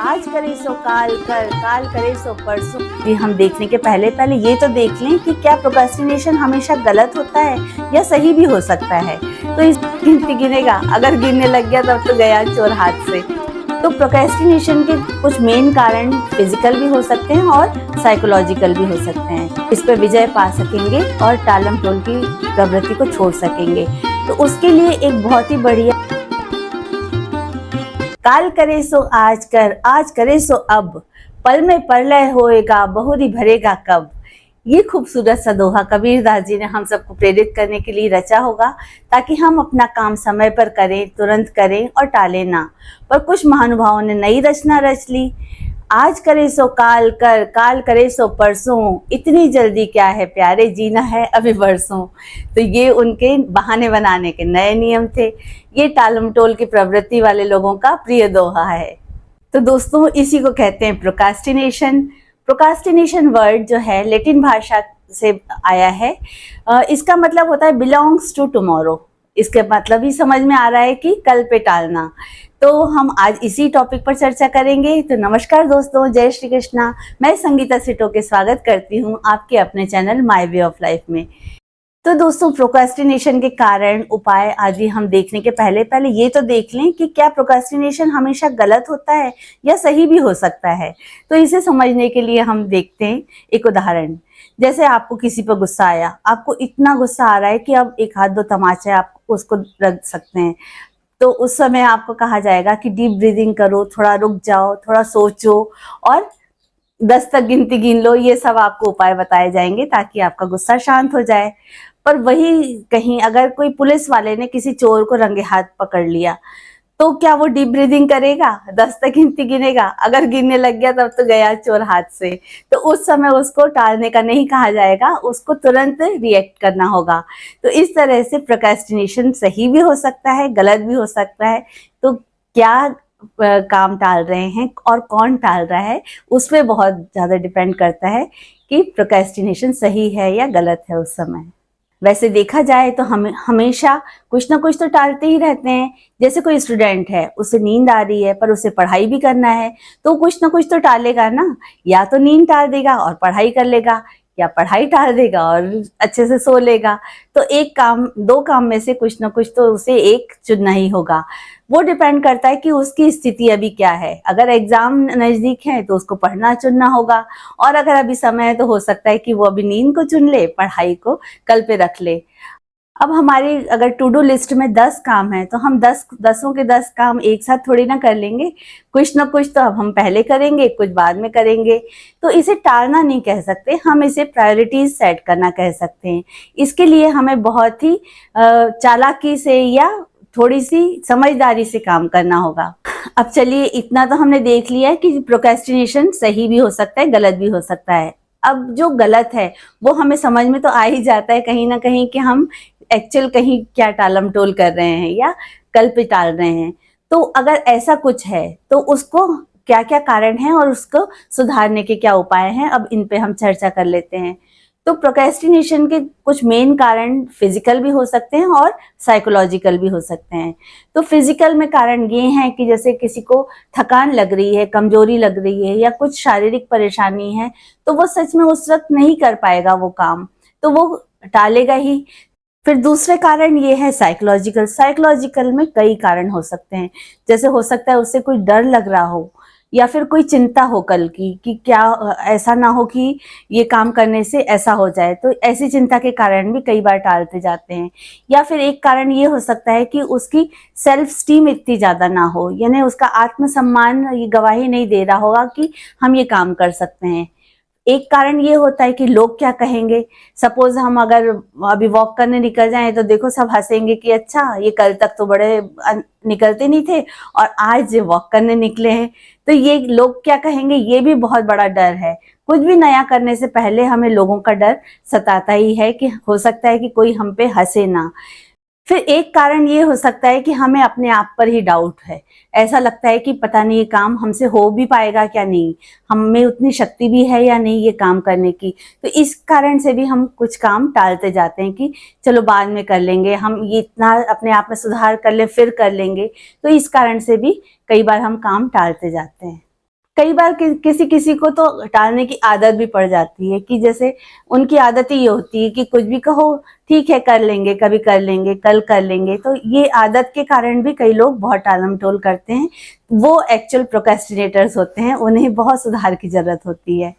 आज करे सो काल कर, काल करे सो परसों। ये हम देखने के पहले ये तो देख लें कि क्या प्रोक्रेस्टिनेशन हमेशा गलत होता है या सही भी हो सकता है। तो इस गिनती गिनेगा, अगर गिनने लग गया तब तो गया चोर हाथ से। तो प्रोक्रेस्टिनेशन के कुछ मेन कारण फिजिकल भी हो सकते हैं और साइकोलॉजिकल भी हो सकते हैं। इस पर विजय पा सकेंगे और टालम टोल की प्रवृत्ति को छोड़ सकेंगे। तो उसके लिए एक बहुत ही बढ़िया काल करे सो आज कर, आज करे सो अब, पल में प्रलय होएगा, बहुरी भरेगा कब। ये खूबसूरत सा दोहा कबीरदास जी ने हम सबको प्रेरित करने के लिए रचा होगा, ताकि हम अपना काम समय पर करें, तुरंत करें और टालें ना। पर कुछ महानुभावों ने नई रचना रच ली। आज करे सो काल कर, काल करे सो परसों, इतनी जल्दी क्या है प्यारे, जीना है अभी बरसों। तो ये उनके बहाने बनाने के नए नियम थे। ये टालम टोल की प्रवृत्ति वाले लोगों का प्रिय दोहा है। तो दोस्तों, इसी को कहते हैं प्रोक्रास्टिनेशन। प्रोक्रास्टिनेशन वर्ड जो है लैटिन भाषा से आया है। इसका मतलब होता है बिलोंग्स टू टुमारो। इसके मतलब ही समझ में आ रहा है कि कल पे टालना। तो हम आज इसी टॉपिक पर चर्चा करेंगे। तो नमस्कार दोस्तों, जय श्री कृष्णा। मैं संगीता सिटो के स्वागत करती हूँ आपके अपने channel my way of life में। तो दोस्तों, प्रोक्रास्टिनेशन के कारण, उपाय आदि हम देखने के पहले ये तो देख लें कि क्या प्रोक्रास्टिनेशन हमेशा गलत होता है या सही भी हो सकता है। तो इसे समझने के लिए हम देखते हैं एक उदाहरण। जैसे आपको किसी पर गुस्सा आया, आपको इतना गुस्सा आ रहा है कि अब एक हाथ दो तमाचे आप उसको रख सकते हैं। तो उस समय आपको कहा जाएगा कि डीप ब्रीदिंग करो, थोड़ा रुक जाओ, थोड़ा सोचो और 10 तक गिनती गिन लो। ये सब आपको उपाय बताए जाएंगे ताकि आपका गुस्सा शांत हो जाए। पर वही कहीं अगर कोई पुलिस वाले ने किसी चोर को रंगे हाथ पकड़ लिया, तो क्या वो डीप ब्रीदिंग करेगा? 10 तक गिनती गिनेगा, अगर गिनने लग गया तब तो गया चोर हाथ से। तो उस समय उसको टालने का नहीं कहा जाएगा, उसको तुरंत रिएक्ट करना होगा। तो इस तरह से प्रोक्रेस्टिनेशन सही भी हो सकता है, गलत भी हो सकता है। तो क्या काम टाल रहे हैं और कौन टाल रहा है, उस पर बहुत ज़्यादा डिपेंड करता है कि प्रोक्रेस्टिनेशन सही है या गलत है उस समय। वैसे देखा जाए तो हम हमेशा कुछ ना कुछ तो टालते ही रहते हैं। जैसे कोई स्टूडेंट है, उसे नींद आ रही है पर उसे पढ़ाई भी करना है, तो कुछ ना कुछ तो टालेगा ना। या तो नींद टाल देगा और पढ़ाई कर लेगा, या पढ़ाई टाल देगा और अच्छे से सो लेगा। तो एक काम, दो काम में से कुछ ना कुछ तो उसे एक चुनना ही होगा। वो डिपेंड करता है कि उसकी स्थिति अभी क्या है। अगर एग्जाम नजदीक है तो उसको पढ़ना चुनना होगा, और अगर अभी समय है तो हो सकता है कि वो अभी नींद को चुन ले, पढ़ाई को कल पे रख ले। अब हमारी अगर टू डू लिस्ट में 10 काम है तो हम 10 के 10 काम एक साथ थोड़ी ना कर लेंगे। कुछ ना कुछ तो अब हम पहले करेंगे, कुछ बाद में करेंगे। तो इसे टालना नहीं कह सकते, हम इसे प्रायोरिटीज सेट करना कह सकते हैं। इसके लिए हमें बहुत ही चालाकी से या थोड़ी सी समझदारी से काम करना होगा। अब चलिए, इतना तो हमने देख लिया है कि प्रोक्रेस्टिनेशन सही भी हो सकता है, गलत भी हो सकता है। अब जो गलत है वो हमें समझ में तो आ ही जाता है कहीं ना कहीं कि हम एक्चुअल कहीं क्या टालम टोल कर रहे हैं या कल पे टाल रहे हैं। तो अगर ऐसा कुछ है तो उसको क्या क्या कारण है और उसको सुधारने के क्या उपाय हैं, अब इन पे हम चर्चा कर लेते हैं। तो प्रोक्रेस्टिनेशन के कुछ मेन कारण फिजिकल भी हो सकते हैं और साइकोलॉजिकल भी हो सकते हैं। तो फिजिकल में कारण ये हैं कि जैसे किसी को थकान लग रही है, कमजोरी लग रही है या कुछ शारीरिक परेशानी है, तो वो सच में उस वक्त नहीं कर पाएगा वो काम, तो वो टालेगा ही। फिर दूसरे कारण ये है साइकोलॉजिकल। साइकोलॉजिकल में कई कारण हो सकते हैं। जैसे हो सकता है उससे कोई डर लग रहा हो, या फिर कोई चिंता हो कल की कि क्या ऐसा ना हो कि ये काम करने से ऐसा हो जाए। तो ऐसी चिंता के कारण भी कई बार टालते जाते हैं। या फिर एक कारण ये हो सकता है कि उसकी सेल्फ स्टीम इतनी ज़्यादा ना हो, यानी उसका आत्मसम्मान ये गवाही नहीं दे रहा होगा कि हम ये काम कर सकते हैं। एक कारण ये होता है कि लोग क्या कहेंगे। सपोज हम अगर अभी वॉक करने निकल जाएं तो देखो सब हंसेंगे कि अच्छा, ये कल तक तो बड़े निकलते नहीं थे और आज वॉक करने निकले हैं। तो ये लोग क्या कहेंगे, ये भी बहुत बड़ा डर है। कुछ भी नया करने से पहले हमें लोगों का डर सताता ही है कि हो सकता है कि कोई हम पे हंसे ना। फिर एक कारण ये हो सकता है कि हमें अपने आप पर ही डाउट है। ऐसा लगता है कि पता नहीं ये काम हमसे हो भी पाएगा क्या नहीं, हम में उतनी शक्ति भी है या नहीं ये काम करने की। तो इस कारण से भी हम कुछ काम टालते जाते हैं कि चलो बाद में कर लेंगे, हम ये इतना अपने आप में सुधार कर ले फिर कर लेंगे। तो इस कारण से भी कई बार हम काम टालते जाते हैं। कई बार किसी किसी को तो टालने की आदत भी पड़ जाती है, कि जैसे उनकी आदत ही ये होती है कि कुछ भी कहो ठीक है कर लेंगे, कभी कर लेंगे, कल कर लेंगे। तो ये आदत के कारण भी कई लोग बहुत टालम टोल करते हैं। वो एक्चुअल प्रोक्रेस्टिनेटर्स होते हैं, उन्हें बहुत सुधार की जरूरत होती है।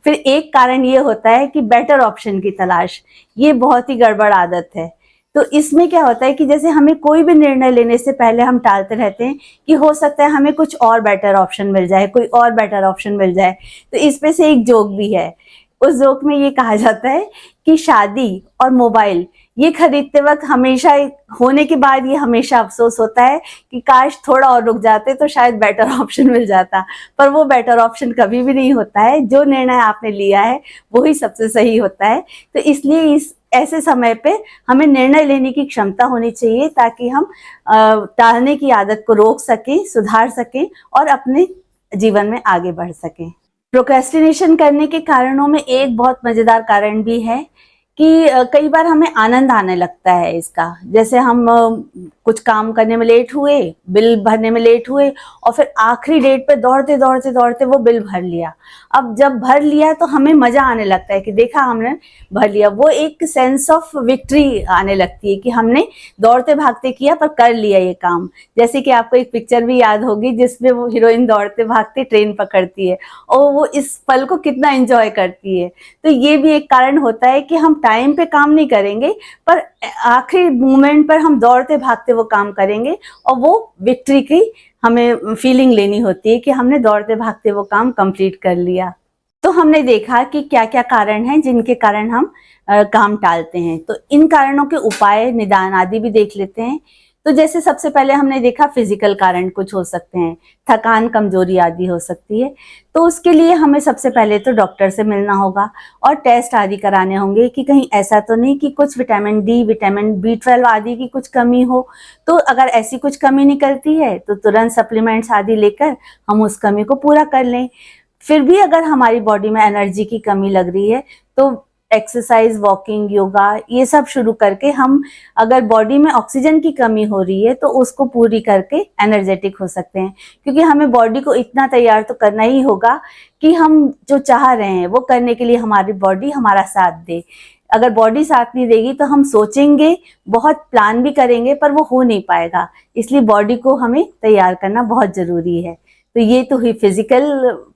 फिर एक कारण ये होता है कि बेटर ऑप्शन की तलाश, ये बहुत ही गड़बड़ आदत है। तो इसमें क्या होता है कि जैसे हमें कोई भी निर्णय लेने से पहले हम टालते रहते हैं कि हो सकता है हमें कुछ और बेटर ऑप्शन मिल जाए, कोई और बेटर ऑप्शन मिल जाए। तो इसमें से एक जोक भी है। उस जोक में ये कहा जाता है कि शादी और मोबाइल ये खरीदते वक्त हमेशा होने के बाद ये हमेशा अफसोस होता है कि काश थोड़ा और रुक जाते तो शायद बेटर ऑप्शन मिल जाता, पर वो बेटर ऑप्शन कभी भी नहीं होता है। जो निर्णय आपने लिया है वही सबसे सही होता है। तो इसलिए इस ऐसे समय पे हमें निर्णय लेने की क्षमता होनी चाहिए, ताकि हम टालने की आदत को रोक सकें, सुधार सकें और अपने जीवन में आगे बढ़ सकें। प्रोक्रेस्टिनेशन करने के कारणों में एक बहुत मजेदार कारण भी है कि कई बार हमें आनंद आने लगता है इसका। जैसे हम कुछ काम करने में लेट हुए, बिल भरने में लेट हुए, और फिर आखिरी डेट पे दौड़ते दौड़ते दौड़ते वो बिल भर लिया। अब जब भर लिया तो हमें मजा आने लगता है कि देखा हमने भर लिया। वो एक सेंस ऑफ विक्ट्री आने लगती है कि हमने दौड़ते भागते किया पर कर लिया ये काम। जैसे कि आपको एक पिक्चर भी याद होगी जिसमें वो हीरोइन दौड़ते भागते ट्रेन पकड़ती है और वो इस पल को कितना एंजॉय करती है। तो ये भी एक कारण होता है कि हम टाइम पे काम नहीं करेंगे, पर आखिरी मोमेंट पर हम दौड़ते भागते वो काम करेंगे, और वो विक्ट्री की हमें फीलिंग लेनी होती है कि हमने दौड़ते भागते वो काम कंप्लीट कर लिया। तो हमने देखा कि क्या क्या कारण हैं जिनके कारण हम काम टालते हैं। तो इन कारणों के उपाय, निदान आदि भी देख लेते हैं। तो जैसे सबसे पहले हमने देखा फिजिकल कारण कुछ हो सकते हैं, थकान, कमजोरी आदि हो सकती है। तो उसके लिए हमें सबसे पहले तो डॉक्टर से मिलना होगा और टेस्ट आदि कराने होंगे कि कहीं ऐसा तो नहीं कि कुछ विटामिन डी, विटामिन B12 आदि की कुछ कमी हो। तो अगर ऐसी कुछ कमी निकलती है तो तुरंत सप्लीमेंट्स आदि लेकर हम उस कमी को पूरा कर लें। फिर भी अगर हमारी बॉडी में एनर्जी की कमी लग रही है तो एक्सरसाइज, वॉकिंग, योगा ये सब शुरू करके हम, अगर बॉडी में ऑक्सीजन की कमी हो रही है तो उसको पूरी करके एनर्जेटिक हो सकते हैं। क्योंकि हमें बॉडी को इतना तैयार तो करना ही होगा कि हम जो चाह रहे हैं वो करने के लिए हमारी बॉडी हमारा साथ दे। अगर बॉडी साथ नहीं देगी तो हम सोचेंगे, बहुत प्लान भी करेंगे, पर वो हो नहीं पाएगा। इसलिए बॉडी को हमें तैयार करना बहुत जरूरी है। तो ये तो हुई फिजिकल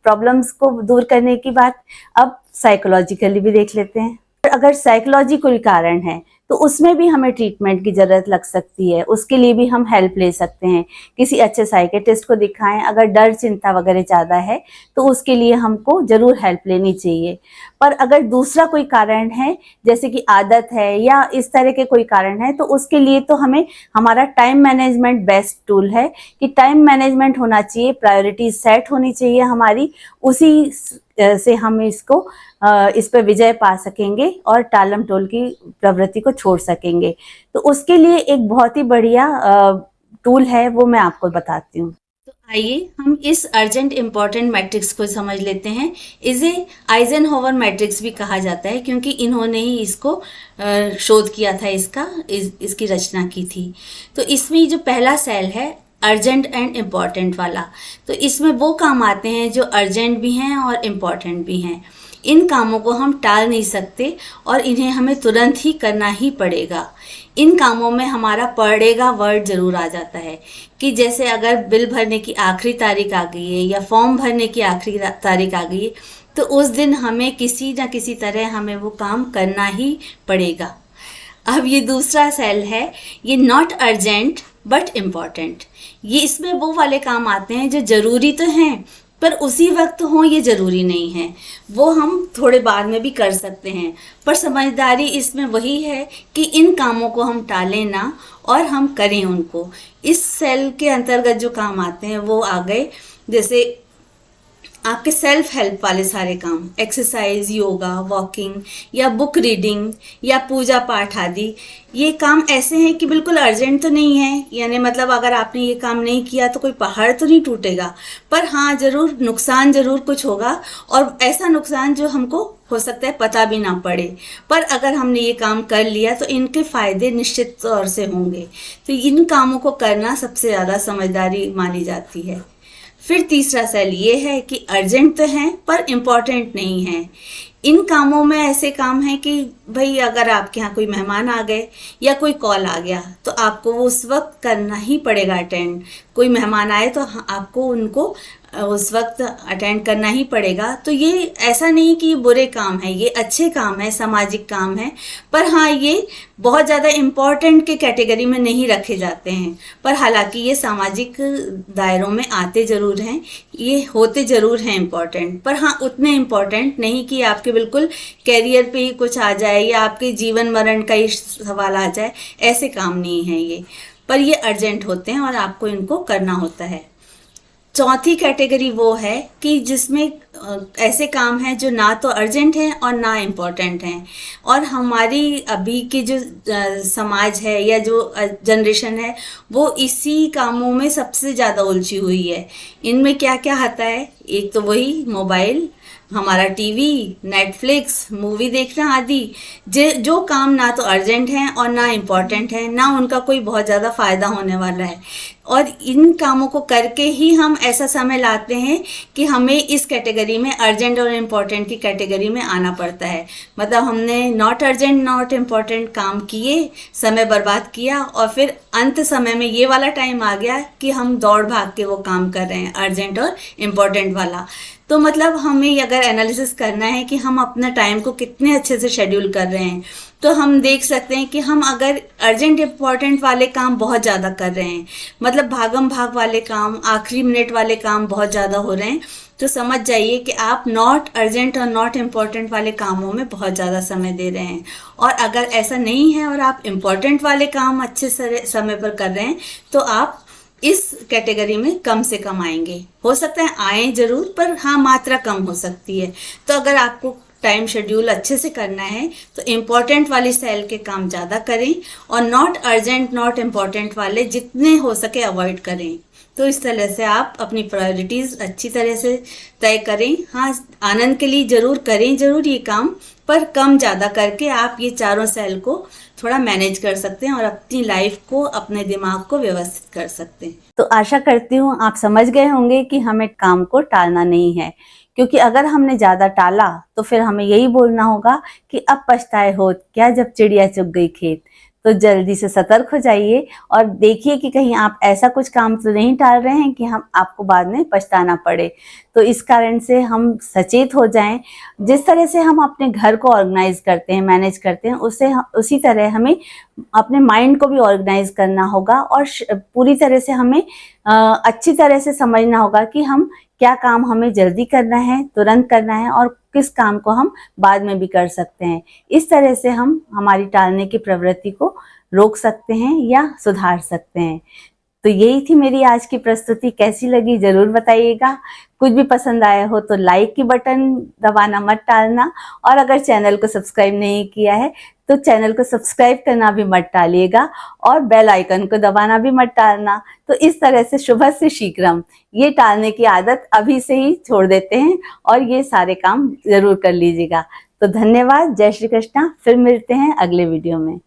प्रॉब्लम्स को दूर करने की बात। अब साइकोलॉजिकली भी देख लेते हैं। अगर साइकोलॉजिकल कारण है तो उसमें भी हमें ट्रीटमेंट की जरूरत लग सकती है। उसके लिए भी हम हेल्प ले सकते हैं, किसी अच्छे साइकेट्रिस्ट को दिखाएं। अगर डर, चिंता वगैरह ज़्यादा है तो उसके लिए हमको जरूर हेल्प लेनी चाहिए। पर अगर दूसरा कोई कारण है, जैसे कि आदत है या इस तरह के कोई कारण है, तो उसके लिए तो हमें हमारा टाइम मैनेजमेंट बेस्ट टूल है कि टाइम मैनेजमेंट होना चाहिए, प्रायोरिटीज सेट होनी चाहिए हमारी। उसी से हम इस पर विजय पा सकेंगे और टालम टोल की प्रवृत्ति को छोड़ सकेंगे। तो उसके लिए एक बहुत ही बढ़िया टूल है, वो मैं आपको बताती हूँ। तो आइए हम इस अर्जेंट इम्पॉर्टेंट मैट्रिक्स को समझ लेते हैं। इसे आइजनहोवर मैट्रिक्स भी कहा जाता है क्योंकि इन्होंने ही इसको शोध किया था, इसकी रचना की थी। तो इसमें जो पहला सेल है अर्जेंट एंड इम्पॉर्टेंट वाला, तो इसमें वो काम आते हैं जो अर्जेंट भी हैं और इम्पॉर्टेंट भी हैं। इन कामों को हम टाल नहीं सकते और इन्हें हमें तुरंत ही करना ही पड़ेगा। इन कामों में हमारा पड़ेगा वर्ड जरूर आ जाता है कि जैसे अगर बिल भरने की आखिरी तारीख आ गई है या फॉर्म भरने की आखिरी तारीख आ गई है तो उस दिन हमें किसी न किसी तरह हमें वो काम करना ही पड़ेगा। अब ये दूसरा सेल है, ये नॉट अर्जेंट बट इम्पॉर्टेंट। ये इसमें वो वाले काम आते हैं जो जरूरी तो हैं पर उसी वक्त हो ये जरूरी नहीं है, वो हम थोड़े बाद में भी कर सकते हैं। पर समझदारी इसमें वही है कि इन कामों को हम टालें ना और हम करें उनको। इस सेल के अंतर्गत जो काम आते हैं वो आ गए, जैसे आपके सेल्फ हेल्प वाले सारे काम, एक्सरसाइज, योगा, वॉकिंग या बुक रीडिंग या पूजा पाठ आदि। ये काम ऐसे हैं कि बिल्कुल अर्जेंट तो नहीं है, यानी मतलब अगर आपने ये काम नहीं किया तो कोई पहाड़ तो नहीं टूटेगा, पर हाँ जरूर नुकसान जरूर कुछ होगा, और ऐसा नुकसान जो हमको हो सकता है पता भी ना पड़े। पर अगर हमने ये काम कर लिया तो इनके फायदे निश्चित तौर से होंगे। तो इन कामों को करना सबसे ज़्यादा समझदारी मानी जाती है। फिर तीसरा सेल ये है कि अर्जेंट तो हैं पर इम्पॉर्टेंट नहीं है। इन कामों में ऐसे काम है कि भाई अगर आपके यहाँ कोई मेहमान आ गए या कोई कॉल आ गया तो आपको वो उस वक्त करना ही पड़ेगा अटेंड। कोई मेहमान आए तो आपको उनको उस वक्त अटेंड करना ही पड़ेगा। तो ये ऐसा नहीं कि ये बुरे काम है, ये अच्छे काम है, सामाजिक काम है, पर हाँ ये बहुत ज़्यादा इम्पॉर्टेंट के कैटेगरी में नहीं रखे जाते हैं। पर हालांकि ये सामाजिक दायरों में आते ज़रूर हैं, ये होते ज़रूर हैं इम्पॉर्टेंट, पर हाँ उतने इम्पॉर्टेंट नहीं कि आपके बिल्कुल कैरियर पे ही कुछ आ जाए या आपके जीवन मरण का ही सवाल आ जाए। ऐसे काम नहीं है ये, पर ये अर्जेंट होते हैं और आपको इनको करना होता है। चौथी कैटेगरी वो है कि जिसमें ऐसे काम हैं जो ना तो अर्जेंट हैं और ना इम्पोर्टेंट हैं। और हमारी अभी की जो समाज है या जो जनरेशन है वो इसी कामों में सबसे ज़्यादा उलझी हुई है। इनमें क्या क्या आता है, एक तो वही मोबाइल, हमारा टीवी, नेटफ्लिक्स, मूवी देखना आदि, जो काम ना तो अर्जेंट हैं और ना इम्पॉर्टेंट है, ना उनका कोई बहुत ज़्यादा फ़ायदा होने वाला है। और इन कामों को करके ही हम ऐसा समय लाते हैं कि हमें इस कैटेगरी में अर्जेंट और इम्पॉर्टेंट की कैटेगरी में आना पड़ता है। मतलब हमने नॉट अर्जेंट नॉट इम्पॉर्टेंट काम किए, समय बर्बाद किया और फिर अंत समय में ये वाला टाइम आ गया कि हम दौड़ भाग के वो काम कर रहे हैं अर्जेंट और इम्पॉर्टेंट वाला। तो मतलब हमें अगर एनालिसिस करना है कि हम अपना टाइम को कितने अच्छे से शेड्यूल कर रहे हैं तो हम देख सकते हैं कि हम अगर अर्जेंट इम्पॉर्टेंट वाले काम बहुत ज़्यादा कर रहे हैं, मतलब भागम भाग वाले काम, आखिरी मिनट वाले काम बहुत ज़्यादा हो रहे हैं, तो समझ जाइए कि आप नॉट अर्जेंट और नॉट इम्पॉर्टेंट वाले कामों में बहुत ज़्यादा समय दे रहे हैं। और अगर ऐसा नहीं है और आप इम्पॉर्टेंट वाले काम अच्छे समय पर कर रहे हैं तो आप इस कैटेगरी में कम से कम आएंगे। हो सकता है आए जरूर, पर हाँ मात्रा कम हो सकती है। तो अगर आपको टाइम शेड्यूल अच्छे से करना है तो इम्पॉर्टेंट वाली सेल के काम ज़्यादा करें और नॉट अर्जेंट नॉट इम्पॉर्टेंट वाले जितने हो सके अवॉइड करें। तो इस तरह से आप अपनी प्रायोरिटीज़ अच्छी तरह से तय करें। हाँ आनंद के लिए ज़रूर करें, ज़रूर ये काम, पर कम ज़्यादा करके आप ये चारों सेल को थोड़ा मैनेज कर सकते हैं और अपनी लाइफ को, अपने दिमाग को व्यवस्थित कर सकते हैं। तो आशा करती हूँ आप समझ गए होंगे कि हमें काम को टालना नहीं है, क्योंकि अगर हमने ज़्यादा टाला तो फिर हमें यही बोलना होगा कि अब पछताए हो क्या जब चिड़िया चुग गई खेत। तो जल्दी से सतर्क हो जाइए और देखिए कि कहीं आप ऐसा कुछ काम तो नहीं टाल रहे हैं कि हम आपको बाद में पछताना पड़े। तो इस कारण से हम सचेत हो जाएं। जिस तरह से हम अपने घर को ऑर्गेनाइज करते हैं, मैनेज करते हैं, उसी तरह हमें अपने माइंड को भी ऑर्गेनाइज करना होगा और पूरी तरह से हमें अच्छी तरह से समझना होगा कि हम क्या काम हमें जल्दी करना है, तुरंत करना है और किस काम को हम बाद में भी कर सकते हैं। इस तरह से हम हमारी टालने की प्रवृत्ति को रोक सकते हैं या सुधार सकते हैं। तो यही थी मेरी आज की प्रस्तुति। कैसी लगी जरूर बताइएगा। कुछ भी पसंद आया हो तो लाइक की बटन दबाना मत टालना, और अगर चैनल को सब्सक्राइब नहीं किया है तो चैनल को सब्सक्राइब करना भी मत टालिएगा और बेल आइकन को दबाना भी मत टालना। तो इस तरह से शुभ से शीघ्रम ये टालने की आदत अभी से ही छोड़ देते हैं और ये सारे काम जरूर कर लीजिएगा। तो धन्यवाद। जय श्री कृष्णा। फिर मिलते हैं अगले वीडियो में।